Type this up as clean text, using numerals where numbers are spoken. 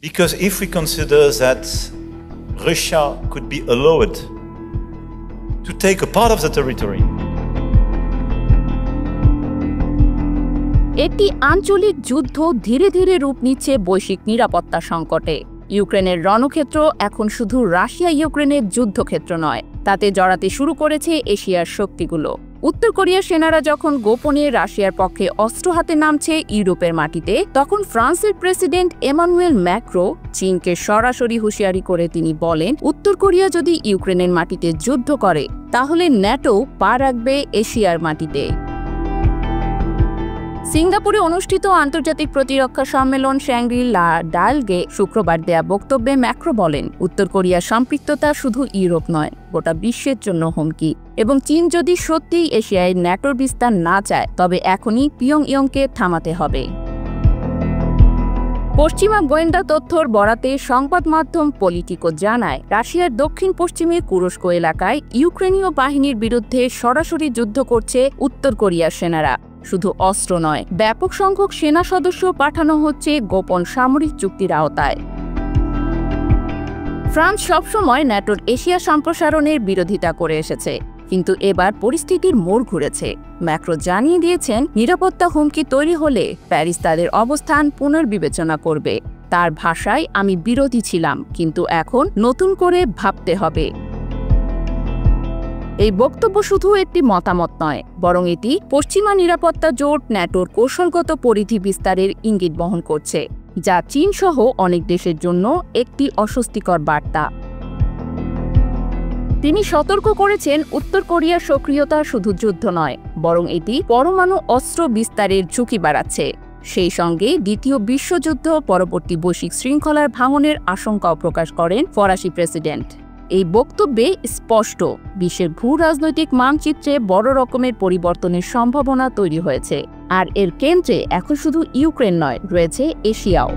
Because if we consider that Russia could be allowed to take a part of the territory, একটি আঞ্চলিক যুদ্ধ ধীরে ধীরে রূপ নিচ্ছে বৈশ্বিক নিরাপত্তা সংকটে। ইউক্রেনের রণক্ষেত্র এখন শুধু রাশিয়া ইউক্রেনের যুদ্ধক্ষেত্র নয়, তাতে জড়াতে শুরু করেছে এশিয়ার শক্তিগুলো। উত্তর কোরিয়ার সেনারা যখন গোপনে রাশিয়ার পক্ষে অস্ত্র হাতে নামছে ইউরোপের মাটিতে, তখন ফ্রান্সের প্রেসিডেন্ট এমানুয়েল ম্যাক্রো চীনকে সরাসরি হুঁশিয়ারি করে তিনি বলেন, উত্তর কোরিয়া যদি ইউক্রেনের মাটিতে যুদ্ধ করে তাহলে ন্যাটো পা রাখবে এশিয়ার মাটিতে। সিঙ্গাপুরে অনুষ্ঠিত আন্তর্জাতিক প্রতিরক্ষা সম্মেলন শ্যাংরি-লা ডায়ালগে শুক্রবার দেয়া বক্তব্যে ম্যাক্রো বলেন, উত্তর কোরিয়ার সম্পৃক্ততা শুধু ইউরোপ নয়, গোটা বিশ্বের জন্য হুমকি, এবং চীন যদি সত্যিই এশিয়ায় ন্যাটোর বিস্তার না চায় তবে এখনই পিয়ংইয়ংকে থামাতে হবে। পশ্চিমা গোয়েন্দা তথ্যর বরাতে সংবাদ মাধ্যম পলিটিকো জানায়, রাশিয়ার দক্ষিণ পশ্চিমে কুরস্ক এলাকায় ইউক্রেনীয় বাহিনীর বিরুদ্ধে সরাসরি যুদ্ধ করছে উত্তর কোরিয়ার সেনারা। শুধু অস্ত্র নয়, ব্যাপক সংখ্যক সেনা সদস্য পাঠানো হচ্ছে গোপন সামরিক চুক্তির আওতায়। ফ্রান্স সবসময় ন্যাটোর এশিয়া সম্প্রসারণের বিরোধিতা করে এসেছে, কিন্তু এবার পরিস্থিতির মোড় ঘুরেছে। ম্যাক্রো জানিয়ে দিয়েছেন, নিরাপত্তা হুমকি তৈরি হলে প্যারিস তাদের অবস্থান পুনর্বিবেচনা করবে। তার ভাষায়, আমি বিরোধী ছিলাম, কিন্তু এখন নতুন করে ভাবতে হবে। এই বক্তব্য শুধু একটি মতামত নয়, বরং এটি পশ্চিমা নিরাপত্তা জোট ন্যাটোর কৌশলগত পরিধি বিস্তারের ইঙ্গিত বহন করছে, যা চীন সহ অনেক দেশের জন্য একটি অস্বস্তিকর বার্তা। তিনি সতর্ক করেছেন, উত্তর কোরিয়ার সক্রিয়তা শুধু যুদ্ধ নয়, বরং এটি পরমাণু অস্ত্র বিস্তারের ঝুঁকি বাড়াচ্ছে। সেই সঙ্গে দ্বিতীয় বিশ্বযুদ্ধ পরবর্তী বৈশ্বিক শৃঙ্খলার ভাঙনের আশঙ্কাও প্রকাশ করেন ফরাসি প্রেসিডেন্ট। এই বক্তব্যে স্পষ্ট, বিশ্বের ভূ রাজনৈতিক মানচিত্রে বড় রকমের পরিবর্তনের সম্ভাবনা তৈরি হয়েছে, আর এর কেন্দ্রে এখন শুধু ইউক্রেন নয়, রয়েছে এশিয়াও।